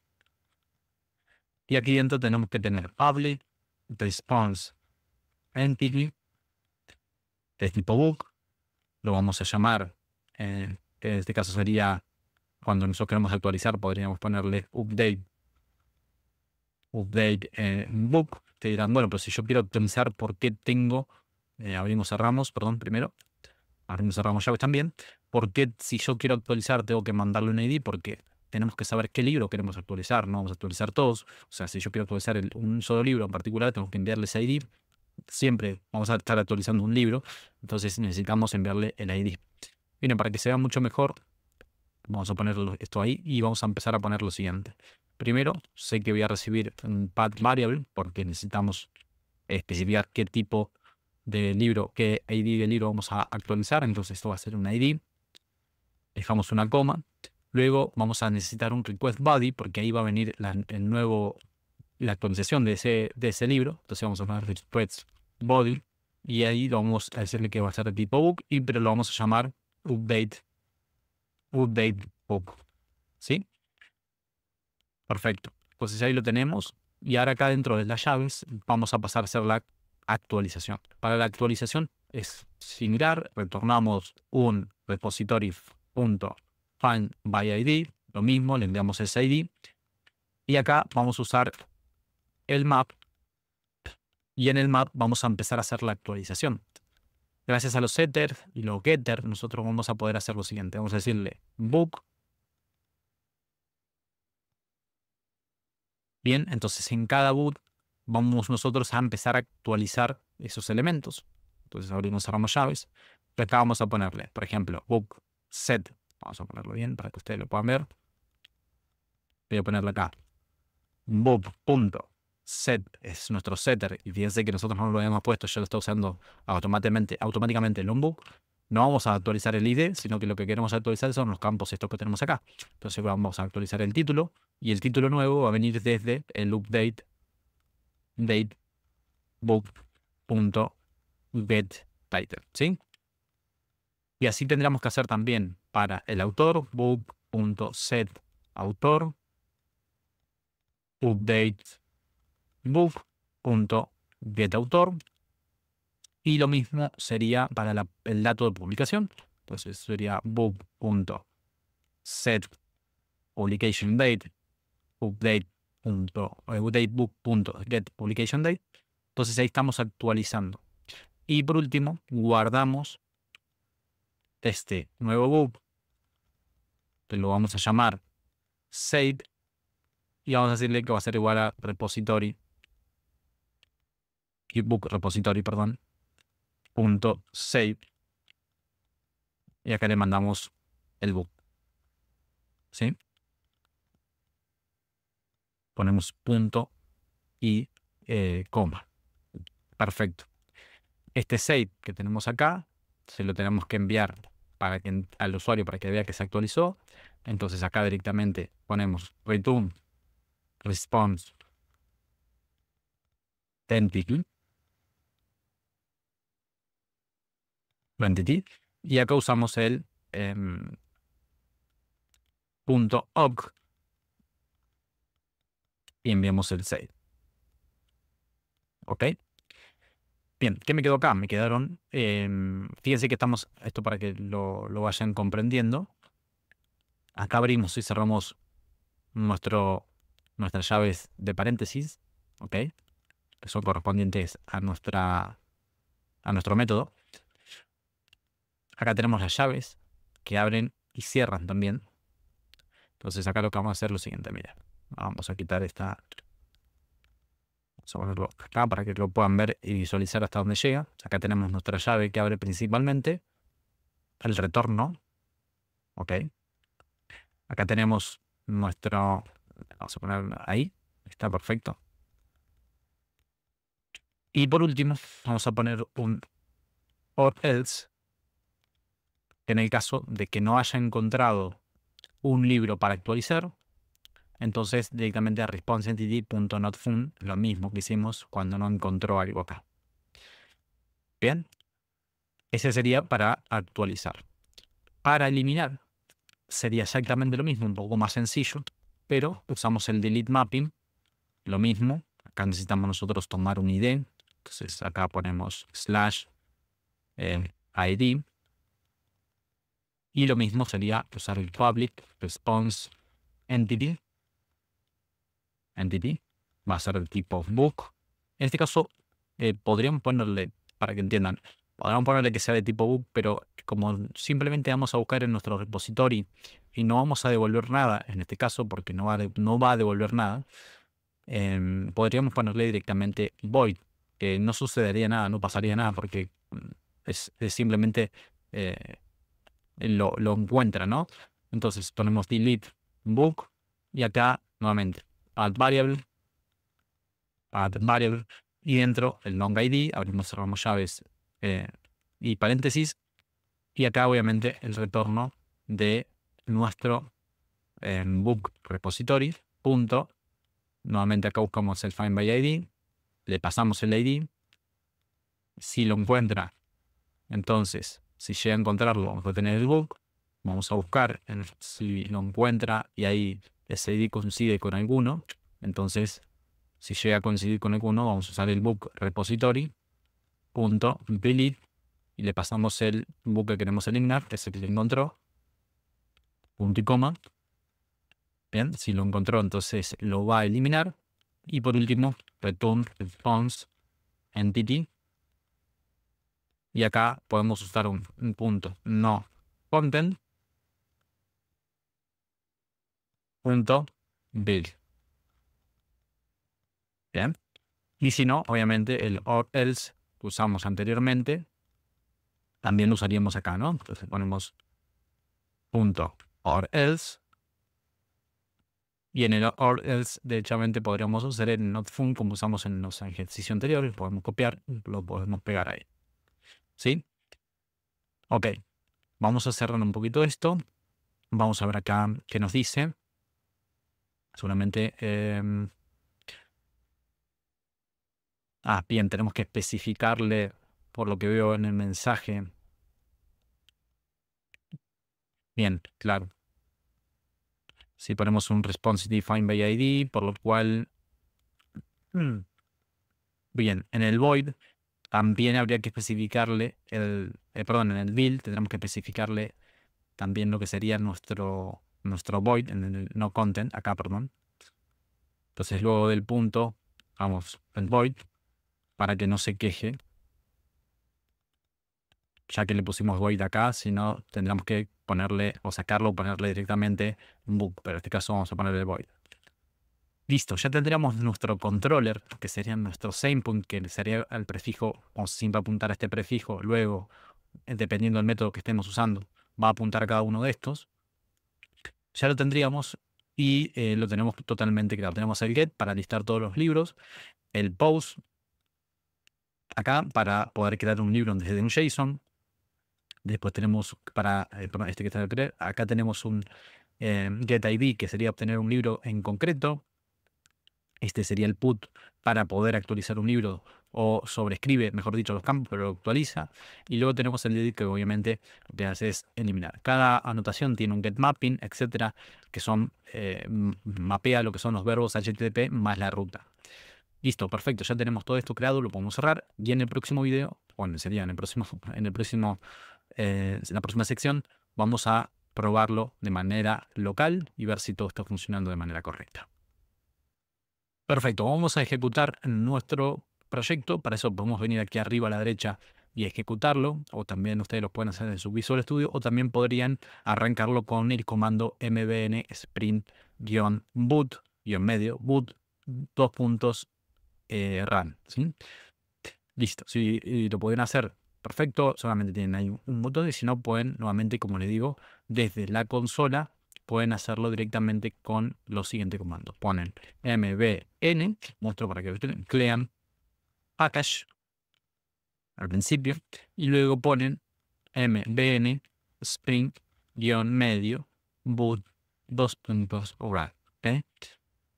Y aquí dentro tenemos que tener public response entity de tipo book. Lo vamos a llamar, en este caso sería cuando nosotros queremos actualizar, podríamos ponerle update book. Te dirán, bueno, pero si yo quiero actualizar, ¿por qué tengo, abrimos, cerramos, perdón, primero, abrimos, cerramos llaves también? ¿Por qué si yo quiero actualizar tengo que mandarle un ID? Porque tenemos que saber qué libro queremos actualizar, no vamos a actualizar todos. O sea, si yo quiero actualizar un solo libro en particular, tengo que enviarle ese ID. Siempre vamos a estar actualizando un libro, entonces necesitamos enviarle el ID. Miren, para que se vea mucho mejor, vamos a poner esto ahí y vamos a empezar a poner lo siguiente. Primero, sé que voy a recibir un path variable porque necesitamos especificar qué tipo de libro, qué ID de libro vamos a actualizar. Entonces esto va a ser un ID. Dejamos una coma. Luego vamos a necesitar un request body porque ahí va a venir la actualización de ese libro. Entonces vamos a poner request body y ahí lo vamos a decirle que va a ser de tipo book, pero lo vamos a llamar update book. ¿Sí? Perfecto. Pues ahí lo tenemos. Y ahora acá dentro de las llaves vamos a pasar a hacer la actualización. Para la actualización es similar. Retornamos un repository.findById. Lo mismo, le enviamos ese ID. Y acá vamos a usar el map. Y en el map vamos a empezar a hacer la actualización. Gracias a los setters y los getters, nosotros vamos a poder hacer lo siguiente. Vamos a decirle book. Bien, entonces en cada boot vamos nosotros a empezar a actualizar esos elementos. Entonces abrimos, cerramos llaves. Y acá vamos a ponerle, por ejemplo, book set. Vamos a ponerlo bien para que ustedes lo puedan ver. Voy a ponerle acá. Book.set es nuestro setter. Y fíjense que nosotros no lo habíamos puesto, ya lo está usando automáticamente el onbook. No vamos a actualizar el ID, sino que lo que queremos actualizar son los campos estos que tenemos acá. Entonces vamos a actualizar el título. Y el título nuevo va a venir desde el update book.getTitle, ¿sí? Y así tendríamos que hacer también para el autor, book.setAutor, update book.getAutor. Y lo mismo sería para el dato de publicación. Entonces sería book.setPublicationDate, updatebook.getPublicationDate. Entonces ahí estamos actualizando. Y por último, guardamos este nuevo book, que lo vamos a llamar save, y vamos a decirle que va a ser igual a repository, book repository, perdón, punto save, y acá le mandamos el book, ¿sí? Ponemos punto y coma. Perfecto. Este save que tenemos acá se lo tenemos que enviar al usuario para que vea que se actualizó. Entonces acá directamente ponemos return response entity y acá usamos el .org y enviamos el save. ¿Ok? Bien, ¿qué me quedó acá? Me quedaron, fíjense que estamos, esto para que lo vayan comprendiendo. Acá abrimos y cerramos nuestras llaves de paréntesis, ¿ok? Que son correspondientes a nuestro método. Acá tenemos las llaves que abren y cierran también. Entonces acá lo que vamos a hacer es lo siguiente, mira. Vamos a quitar esta. Vamos a ponerlo acá para que lo puedan ver y visualizar hasta dónde llega. Acá tenemos nuestra llave que abre principalmente el retorno. ¿Ok? Acá tenemos nuestro. Vamos a poner ahí. Está perfecto. Y por último, vamos a poner un or else, que en el caso de que no haya encontrado un libro para actualizar, entonces directamente a responseEntity.notFound, lo mismo que hicimos cuando no encontró algo acá. Bien, ese sería para actualizar. Para eliminar, sería exactamente lo mismo, un poco más sencillo, pero usamos el delete mapping, lo mismo. Acá necesitamos nosotros tomar un ID, entonces acá ponemos /ID, y lo mismo sería usar el public response entity, va a ser el tipo book. En este caso, podríamos ponerle, para que entiendan, podríamos ponerle que sea de tipo book, pero como simplemente vamos a buscar en nuestro repository y no vamos a devolver nada, en este caso, porque no va a devolver nada, podríamos ponerle directamente void, que no sucedería nada, no pasaría nada, porque es simplemente lo encuentra, ¿no? Entonces ponemos delete book y acá nuevamente add variable, y dentro el long ID, abrimos, cerramos llaves y paréntesis, y acá obviamente el retorno de nuestro book repository, punto. Nuevamente acá buscamos el find by ID, le pasamos el ID, si lo encuentra, entonces si llega a encontrarlo vamos a tener el book, vamos a buscar si lo encuentra y ahí ese ID coincide con alguno, entonces si llega a coincidir con alguno vamos a usar el book repository punto delete y le pasamos el book que queremos eliminar, ese que se encontró, punto y coma. Bien, si lo encontró entonces lo va a eliminar. Y por último, return response entity. Y acá podemos usar un punto no content punto build. Bien. Y si no, obviamente el or else que usamos anteriormente también lo usaríamos acá, ¿no? Entonces ponemos punto or else. Y en el or else, derechamente podríamos usar el not found como usamos en los ejercicios anteriores. Podemos copiar, lo podemos pegar ahí. ¿Sí? Ok. Vamos a cerrar un poquito esto. Vamos a ver acá qué nos dice. Seguramente. Bien, tenemos que especificarle, por lo que veo en el mensaje. Bien, claro. Si ponemos un response defined by ID, por lo cual. Bien, en el void también habría que especificarle perdón, en el build tendremos que especificarle también lo que sería nuestro void en el no content, acá, perdón. Entonces luego del punto, vamos, el void, para que no se queje, ya que le pusimos void acá, si no tendremos que ponerle o sacarlo o ponerle directamente un book, pero en este caso vamos a ponerle void. Listo, ya tendríamos nuestro controller, que sería nuestro samePoint, que sería el prefijo, o siempre apuntar a este prefijo, luego, dependiendo del método que estemos usando, va a apuntar a cada uno de estos. Ya lo tendríamos y lo tenemos totalmente creado. Tenemos el get para listar todos los libros, el post acá para poder crear un libro desde un JSON. Después tenemos para, este que está acá tenemos un get ID, que sería obtener un libro en concreto. Este sería el put para poder actualizar un libro o sobrescribe, mejor dicho, los campos, pero lo actualiza. Y luego tenemos el delete, que obviamente lo que hace es eliminar. Cada anotación tiene un get mapping, etcétera, que son mapea lo que son los verbos HTTP más la ruta. Listo, perfecto, ya tenemos todo esto creado, lo podemos cerrar. Y en el próximo video, bueno, sería en la próxima sección, vamos a probarlo de manera local y ver si todo está funcionando de manera correcta. Perfecto, vamos a ejecutar nuestro proyecto. Para eso podemos venir aquí arriba a la derecha y ejecutarlo, o también ustedes lo pueden hacer en su Visual Studio, o también podrían arrancarlo con el comando mbn sprint-boot-boot run. ¿Sí? Listo, si lo pueden hacer, perfecto, solamente tienen ahí un botón, y si no pueden, nuevamente, como les digo, desde la consola pueden hacerlo directamente con los siguientes comandos. Ponen mbn, muestro para que crean package al principio, y luego ponen mbn sprint-medio boot run. ¿Okay?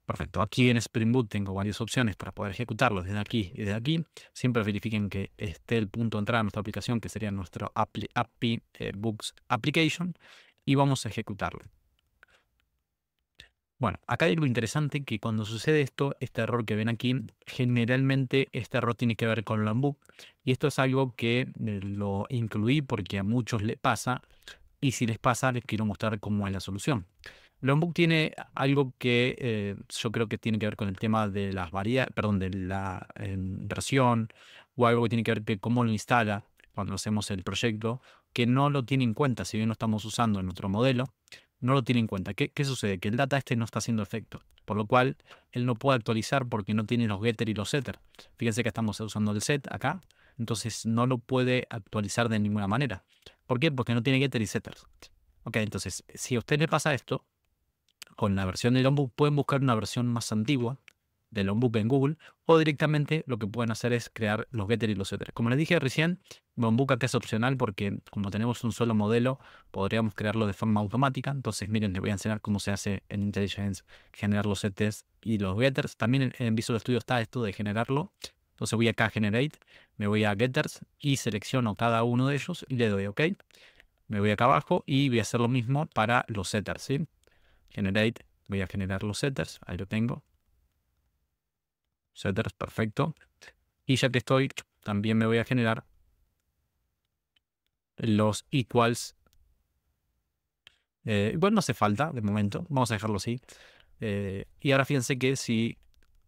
Perfecto. Aquí en Spring Boot tengo varias opciones para poder ejecutarlo desde aquí y desde aquí. Siempre verifiquen que esté el punto de entrada a nuestra aplicación, que sería nuestro API Books Application. y vamos a ejecutarlo. Bueno, acá hay algo interesante que cuando sucede esto, este error que ven aquí, generalmente este error tiene que ver con Longbook. Y esto es algo que lo incluí porque a muchos les pasa. Y si les pasa, les quiero mostrar cómo es la solución. Longbook tiene algo que yo creo que tiene que ver con el tema de las perdón, de la versión, o algo que tiene que ver con cómo lo instala cuando hacemos el proyecto, que no lo tiene en cuenta. Si bien lo estamos usando en nuestro modelo, no lo tiene en cuenta. ¿Qué sucede? Que el data no está haciendo efecto, por lo cual él no puede actualizar porque no tiene los getter y los setter. Fíjense que estamos usando el set acá, entonces no lo puede actualizar de ninguna manera. ¿Por qué? Porque no tiene getter y setters. Ok, entonces, si a usted le pasa esto, con la versión de Longbook pueden buscar una versión más antigua de Longbook en Google, o directamente lo que pueden hacer es crear los getter y los setters. Como les dije recién, Longbook acá es opcional porque como tenemos un solo modelo, podríamos crearlo de forma automática. Entonces, miren, les voy a enseñar cómo se hace en IntelliJ generar los setters y los getters. También en Visual Studio está esto de generarlo. Entonces voy acá a Generate, me voy a Getters y selecciono cada uno de ellos y le doy OK. Me voy acá abajo y voy a hacer lo mismo para los setters, ¿sí? Generate, voy a generar los setters, ahí lo tengo. Setters, perfecto. Y ya que estoy, también me voy a generar los equals. Bueno, no hace falta de momento, vamos a dejarlo así. Y ahora fíjense que si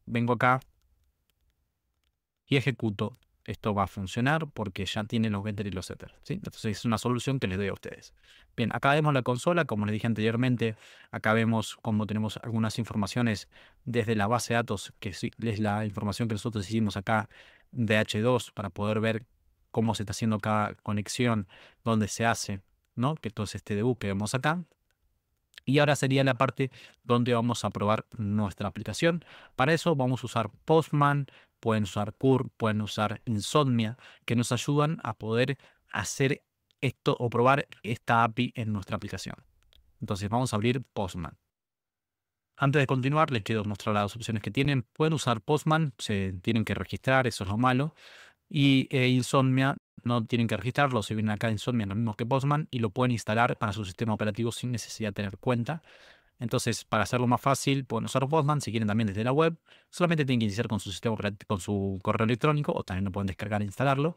vengo acá y ejecuto, esto va a funcionar porque ya tiene los getters y los setters, ¿sí? Entonces es una solución que les doy a ustedes. Bien, acá vemos la consola, como les dije anteriormente. Acá vemos cómo tenemos algunas informaciones desde la base de datos, que es la información que nosotros hicimos acá de H2 para poder ver cómo se está haciendo cada conexión, dónde se hace, ¿no? Que todo es este debug que vemos acá. Y ahora sería la parte donde vamos a probar nuestra aplicación. Para eso vamos a usar Postman, pueden usar Curve, pueden usar Insomnia, que nos ayudan a poder hacer esto o probar esta API en nuestra aplicación. Entonces vamos a abrir Postman. Antes de continuar, les quiero mostrar las opciones que tienen. Pueden usar Postman, se tienen que registrar, eso es lo malo. Y Insomnia no tienen que registrarlo, se vienen acá Insomnia, lo mismo que Postman, y lo pueden instalar para su sistema operativo sin necesidad de tener cuenta. Entonces, para hacerlo más fácil, pueden usar Postman si quieren también desde la web. Solamente tienen que iniciar con su sistema operativo, con su correo electrónico, o también lo pueden descargar e instalarlo.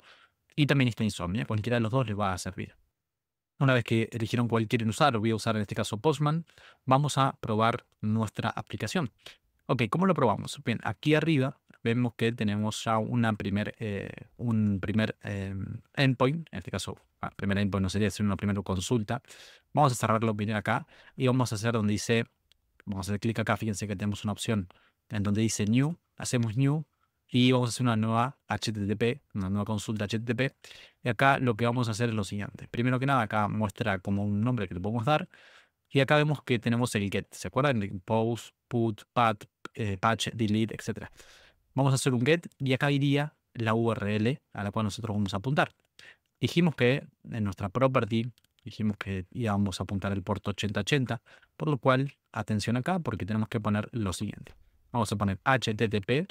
Y también está Insomnia, cualquiera de los dos les va a servir. Una vez que eligieron cuál quieren usar, voy a usar en este caso Postman, vamos a probar nuestra aplicación. Ok, ¿cómo lo probamos? Bien, aquí arriba vemos que tenemos ya un primer endpoint. En este caso, primer endpoint no sería, sino una primera consulta. Vamos a cerrarlo bien acá y vamos a hacer donde dice, vamos a hacer clic acá, fíjense que tenemos una opción en donde dice New, hacemos New y vamos a hacer una nueva HTTP, una nueva consulta HTTP. Y acá lo que vamos a hacer es lo siguiente. Primero que nada, acá muestra como un nombre que le podemos dar. Y acá vemos que tenemos el get. ¿Se acuerdan? De post, put, patch, delete, etc. Vamos a hacer un get y acá iría la URL a la cual nosotros vamos a apuntar. Dijimos que en nuestra property, dijimos que íbamos a apuntar el puerto 8080, por lo cual, atención acá porque tenemos que poner lo siguiente. Vamos a poner http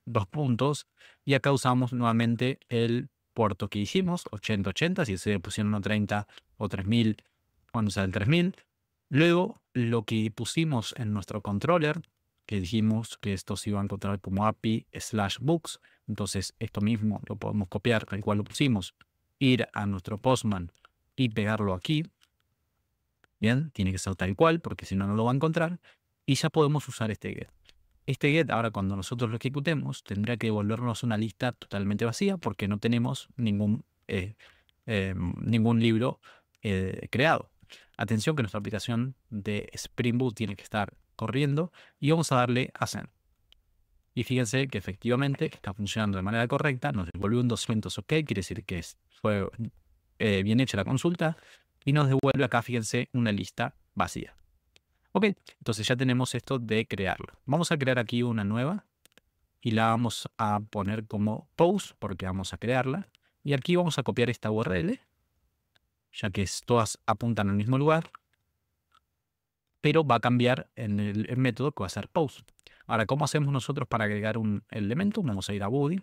//localhost y acá usamos nuevamente el puerto que hicimos, 8080, si se pusieron 130 o 3000, vamos a usar el 3000. Luego, lo que pusimos en nuestro controller, que dijimos que esto se iba a encontrar como API/books, entonces esto mismo lo podemos copiar, tal cual lo pusimos, ir a nuestro Postman y pegarlo aquí. Bien, tiene que ser tal cual, porque si no, no lo va a encontrar. Y ya podemos usar este get. Este get, ahora cuando nosotros lo ejecutemos, tendrá que devolvernos una lista totalmente vacía porque no tenemos ningún libro creado. Atención que nuestra aplicación de Spring Boot tiene que estar corriendo y vamos a darle a Send. Y fíjense que efectivamente está funcionando de manera correcta, nos devolvió un 200 OK, quiere decir que fue bien hecha la consulta y nos devuelve acá, fíjense, una lista vacía. Ok, entonces ya tenemos esto de crearlo. Vamos a crear aquí una nueva y la vamos a poner como post porque vamos a crearla. Y aquí vamos a copiar esta URL, ya que todas apuntan al mismo lugar, pero va a cambiar en el método que va a ser post. Ahora, ¿cómo hacemos nosotros para agregar un elemento? Vamos a ir a Body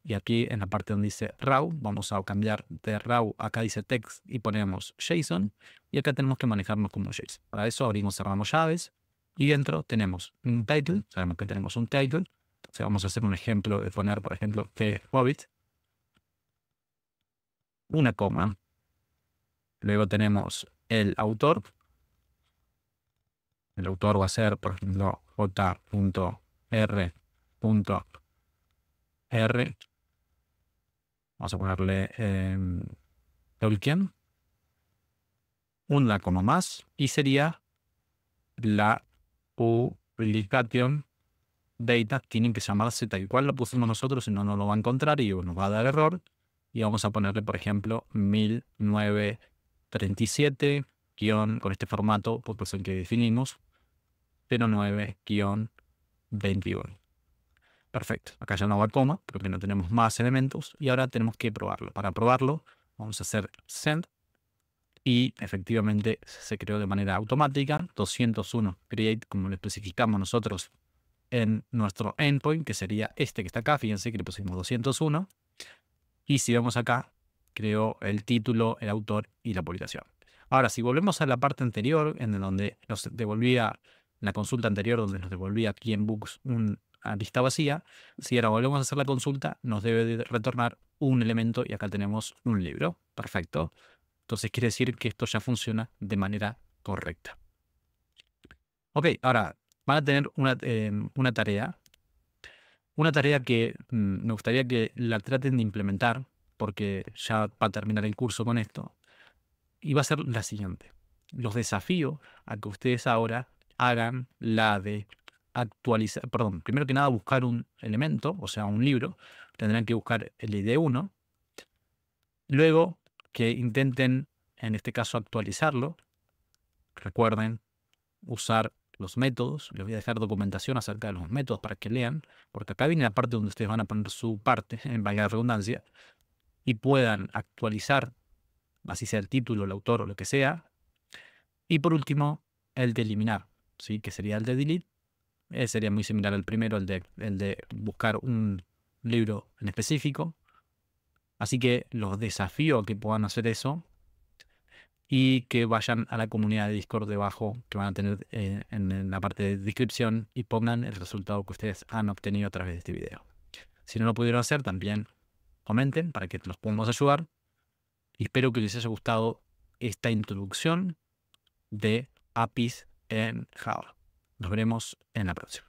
Y aquí en la parte donde dice raw, vamos a cambiar de raw, acá dice text y ponemos JSON. Y acá tenemos que manejarnos como JSON. Para eso abrimos, cerramos llaves. Y dentro tenemos un title, sabemos que tenemos un title. Entonces vamos a hacer un ejemplo de poner, por ejemplo, que Hobbit. Una coma. Luego tenemos el autor. El autor va a ser, por ejemplo, j.r.r. Vamos a ponerle Tolkien. Una coma más. Y sería la publication data. Tienen que llamarse tal cual lo pusimos nosotros, si no, no lo va a encontrar y nos va a dar error. Y vamos a ponerle, por ejemplo, 1937, con este formato, porque es el que definimos, 09-21. Perfecto. Acá ya no va coma, porque no tenemos más elementos. Y ahora tenemos que probarlo. Para probarlo, vamos a hacer send. Y efectivamente se creó de manera automática. 201 create, como lo especificamos nosotros en nuestro endpoint, que sería este que está acá. Fíjense que le pusimos 201. Y si vemos acá, creó el título, el autor y la publicación. Ahora, si volvemos a la parte anterior, en donde nos devolvía la consulta anterior, donde nos devolvía aquí en Books una lista vacía, si ahora volvemos a hacer la consulta, nos debe de retornar un elemento y acá tenemos un libro. Perfecto. Entonces quiere decir que esto ya funciona de manera correcta. Ok, ahora van a tener una tarea. Una tarea que me gustaría que la traten de implementar, porque ya va a terminar el curso con esto, y va a ser la siguiente. Los desafío a que ustedes ahora hagan la de actualizar, perdón, primero que nada buscar un elemento, o sea, un libro. Tendrán que buscar el ID1. Luego que intenten, en este caso, actualizarlo. Recuerden usar los métodos. Les voy a dejar documentación acerca de los métodos para que lean, porque acá viene la parte donde ustedes van a poner su parte, en valga la redundancia, y puedan actualizar, así sea el título, el autor o lo que sea. Y por último, el de eliminar, ¿sí? Que sería el de delete. Sería muy similar al primero, el de buscar un libro en específico. Así que los desafío a que puedan hacer eso y que vayan a la comunidad de Discord debajo, que van a tener en la parte de descripción, y pongan el resultado que ustedes han obtenido a través de este video. Si no lo pudieron hacer, también comenten para que los podamos ayudar. Y espero que les haya gustado esta introducción de APIs en Java. Nos veremos en la próxima.